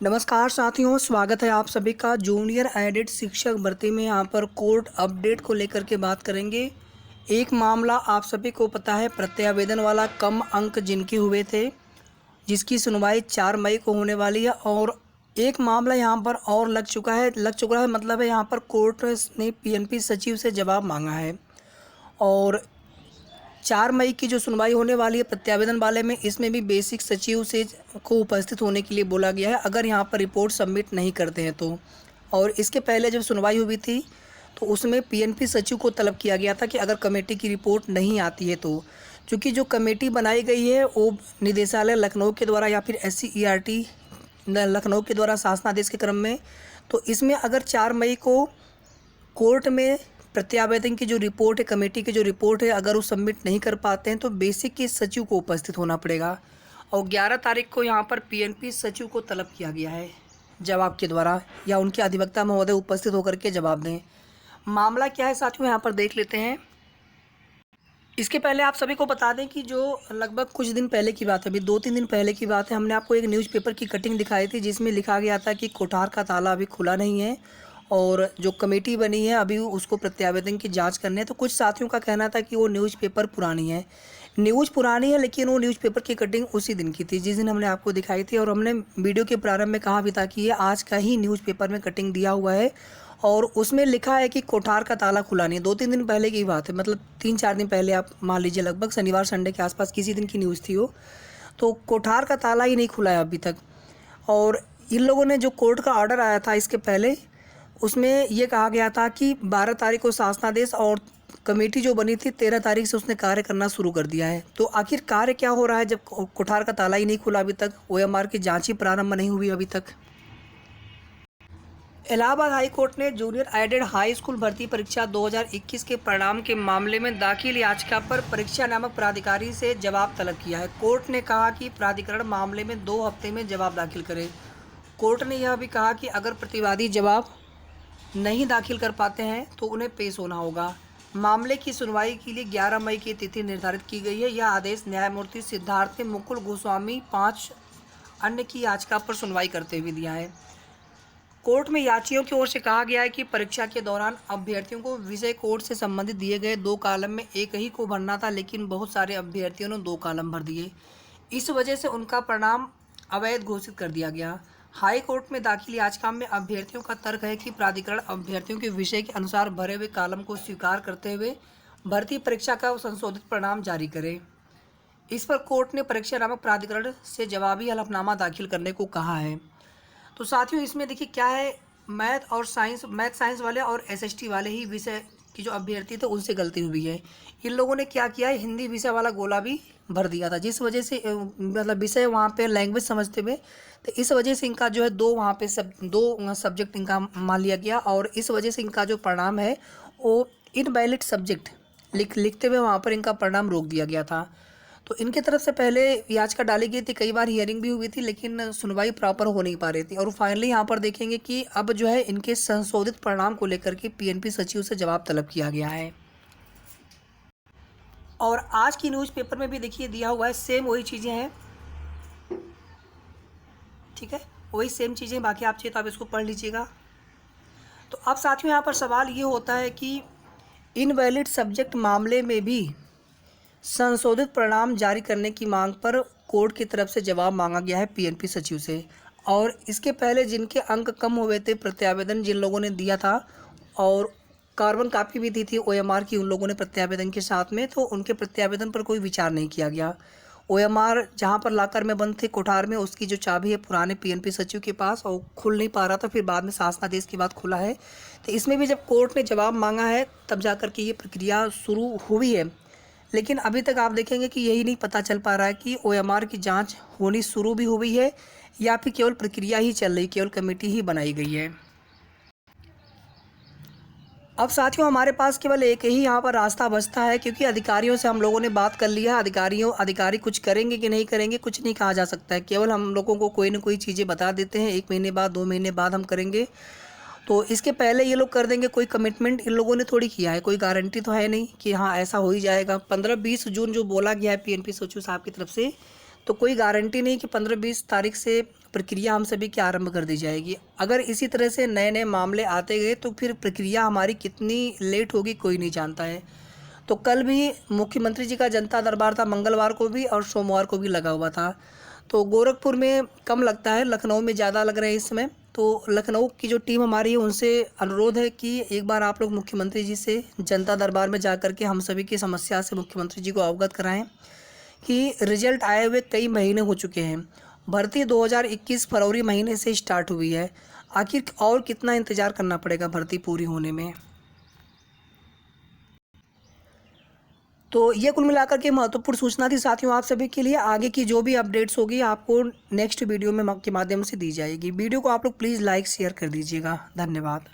नमस्कार साथियों, स्वागत है आप सभी का जूनियर एडेड शिक्षक भर्ती में। यहाँ पर कोर्ट अपडेट को लेकर के बात करेंगे। एक मामला आप सभी को पता है, प्रत्यावेदन वाला कम अंक जिनके हुए थे, जिसकी सुनवाई 4 मई को होने वाली है। और एक मामला यहाँ पर और लग चुका है मतलब है यहाँ पर कोर्ट ने पीएनपी सचिव से जवाब मांगा है। और 4 मई की जो सुनवाई होने वाली है प्रत्यावेदन वाले में, इसमें भी बेसिक सचिव से को उपस्थित होने के लिए बोला गया है अगर यहाँ पर रिपोर्ट सबमिट नहीं करते हैं तो। और इसके पहले जब सुनवाई हुई थी तो उसमें पीएनपी सचिव को तलब किया गया था कि अगर कमेटी की रिपोर्ट नहीं आती है तो, चूँकि जो कमेटी बनाई गई है वो निदेशालय लखनऊ के द्वारा या फिर SCERT लखनऊ के द्वारा शासनादेश के क्रम में, तो इसमें अगर 4 मई को कोर्ट में प्रत्यावेदन की जो रिपोर्ट है, कमेटी की जो रिपोर्ट है, अगर वो सबमिट नहीं कर पाते हैं तो बेसिक के सचिव को उपस्थित होना पड़ेगा। और 11 तारीख को यहाँ पर पीएनपी सचिव को तलब किया गया है जवाब के द्वारा, या उनके अधिवक्ता महोदय उपस्थित होकर के जवाब दें। मामला क्या है साथियों, यहाँ पर देख लेते हैं। इसके पहले आप सभी को बता दें कि जो लगभग कुछ दिन पहले की बात है, अभी 2-3 दिन पहले की बात है, हमने आपको एक न्यूज़पेपर की कटिंग दिखाई थी जिसमें लिखा गया था कि कोठार का ताला अभी खुला नहीं है और जो कमेटी बनी है अभी उसको प्रत्यावेदन की जांच करने है। तो कुछ साथियों का कहना था कि वो न्यूज़पेपर पुरानी है। न्यूज़ पुरानी है, लेकिन वो न्यूज़पेपर की कटिंग उसी दिन की थी जिस दिन हमने आपको दिखाई थी। और हमने वीडियो के प्रारंभ में कहा भी था कि ये आज का ही न्यूज़पेपर में कटिंग दिया हुआ है और उसमें लिखा है कि कोठार का ताला खुला नहीं है। 2-3 दिन पहले की बात है, मतलब 3-4 दिन पहले आप मान लीजिए, लगभग शनिवार संडे के आसपास किसी दिन की न्यूज़ थी वो। तो कोठार का ताला ही नहीं खुला है अभी तक। और इन लोगों ने जो कोर्ट का ऑर्डर आया था इसके पहले, उसमें ये कहा गया था कि 12 तारीख को शासनादेश, और कमेटी जो बनी थी 13 तारीख से उसने कार्य करना शुरू कर दिया है। तो आखिर कार्य क्या हो रहा है जब कोठार का ताला ही नहीं खुला अभी तक, OMR की जांच ही प्रारंभ नहीं हुई अभी तक। इलाहाबाद हाई कोर्ट ने जूनियर एडेड हाई स्कूल भर्ती परीक्षा 2021 के परिणाम के मामले में दाखिल याचिका पर परीक्षा नामक प्राधिकारी से जवाब तलब किया है। कोर्ट ने कहा कि प्राधिकरण मामले में 2 हफ्ते में जवाब दाखिल करे। कोर्ट ने यह भी कहा कि अगर प्रतिवादी जवाब नहीं दाखिल कर पाते हैं तो उन्हें पेश होना होगा। मामले की सुनवाई के लिए 11 मई की तिथि निर्धारित की गई है। यह आदेश न्यायमूर्ति सिद्धार्थ मुकुल गोस्वामी 5 अन्य की याचिका पर सुनवाई करते हुए दिया है। कोर्ट में याचियों की ओर से कहा गया है कि परीक्षा के दौरान अभ्यर्थियों को विषय कोड से संबंधित दिए गए 2 कॉलम में एक ही को भरना था, लेकिन बहुत सारे अभ्यर्थियों ने 2 कॉलम भर दिए। इस वजह से उनका परिणाम अवैध घोषित कर दिया गया। हाई कोर्ट में दाखिल याचिका में अभ्यर्थियों का तर्क है कि प्राधिकरण अभ्यर्थियों के विषय के अनुसार भरे हुए कॉलम को स्वीकार करते हुए भर्ती परीक्षा का संशोधित परिणाम जारी करे। इस पर कोर्ट ने परीक्षा नामक प्राधिकरण से जवाबी हलफनामा दाखिल करने को कहा है। तो साथियों, इसमें देखिए क्या है, मैथ साइंस वाले और SST वाले ही विषय की जो अभ्यर्थी थे उनसे गलती हुई है। इन लोगों ने क्या किया है, हिंदी विषय वाला गोला भी भर दिया था, जिस वजह से मतलब विषय वहाँ पे लैंग्वेज समझते हुए, तो इस वजह से इनका जो है 2 वहाँ पे 2 सब्जेक्ट इनका मान लिया गया। और इस वजह से इनका जो परिणाम है वो इनवैलिड सब्जेक्ट लिखते हुए वहाँ पर इनका परिणाम रोक दिया गया था। तो इनके तरफ से पहले याचिका डाली गई थी, कई बार हियरिंग भी हुई थी, लेकिन सुनवाई प्रॉपर हो नहीं पा रही थी। और फाइनली यहाँ पर देखेंगे कि अब जो है इनके संशोधित परिणाम को लेकर के पीएनपी सचिव से जवाब तलब किया गया है। और आज की न्यूज़पेपर में भी देखिए दिया हुआ है, सेम वही चीज़ें हैं, ठीक है, वही सेम चीज़ें, बाकी आप चाहिए तो आप इसको पढ़ लीजिएगा। तो अब साथियों यहाँ पर सवाल ये होता है कि इनवैलिड सब्जेक्ट मामले में भी संशोधित परिणाम जारी करने की मांग पर कोर्ट की तरफ से जवाब मांगा गया है पीएनपी सचिव से। और इसके पहले जिनके अंक कम हुए थे, प्रत्यावेदन जिन लोगों ने दिया था और कार्बन कापी भी दी थी OMR की उन लोगों ने प्रत्यावेदन के साथ में, तो उनके प्रत्यावेदन पर कोई विचार नहीं किया गया। OMR जहां पर लाकर में बंद थे कोठार में, उसकी जो चाबी है पुराने पीएनपी सचिव के पास और खुल नहीं पा रहा था, फिर बाद में शासनादेश के बाद खुला है। तो इसमें भी जब कोर्ट ने जवाब मांगा है तब जा कर के ये प्रक्रिया शुरू हुई है। लेकिन अभी तक आप देखेंगे कि यही नहीं पता चल पा रहा है कि OMR की जांच होनी शुरू भी हुई है या फिर केवल प्रक्रिया ही चल रही, केवल कमेटी ही बनाई गई है। अब साथियों हमारे पास केवल एक ही यहाँ पर रास्ता बचता है, क्योंकि अधिकारियों से हम लोगों ने बात कर लिया है। अधिकारी कुछ करेंगे कि नहीं करेंगे कुछ नहीं कहा जा सकता है, केवल हम लोगों को कोई ना कोई चीज़ें बता देते हैं, 1 महीने बाद 2 महीने बाद हम करेंगे। तो इसके पहले ये लोग कर देंगे, कोई कमिटमेंट इन लोगों ने थोड़ी किया है, कोई गारंटी तो है नहीं कि हाँ ऐसा हो ही जाएगा। 15-20 जून जो बोला गया है पीएनपी सचिव साहब की तरफ से, तो कोई गारंटी नहीं कि 15-20 तारीख से प्रक्रिया हम सभी की आरंभ कर दी जाएगी। अगर इसी तरह से नए नए मामले आते गए तो फिर प्रक्रिया हमारी कितनी लेट होगी कोई नहीं जानता है। तो कल भी मुख्यमंत्री जी का जनता दरबार था, मंगलवार को भी और सोमवार को भी लगा हुआ था। तो गोरखपुर में कम लगता है, लखनऊ में ज़्यादा लग रहा है इस समय। तो लखनऊ की जो टीम हमारी है उनसे अनुरोध है कि एक बार आप लोग मुख्यमंत्री जी से जनता दरबार में जा कर के हम सभी की समस्या से मुख्यमंत्री जी को अवगत कराएं कि रिजल्ट आए हुए कई महीने हो चुके हैं। भर्ती 2021 फरवरी महीने से स्टार्ट हुई है। आखिर और कितना इंतज़ार करना पड़ेगा भर्ती पूरी होने में। तो ये कुल मिलाकर के महत्वपूर्ण सूचना थी साथियों आप सभी के लिए। आगे की जो भी अपडेट्स होगी आपको नेक्स्ट वीडियो में के माध्यम से दी जाएगी। वीडियो को आप लोग प्लीज़ लाइक शेयर कर दीजिएगा। धन्यवाद।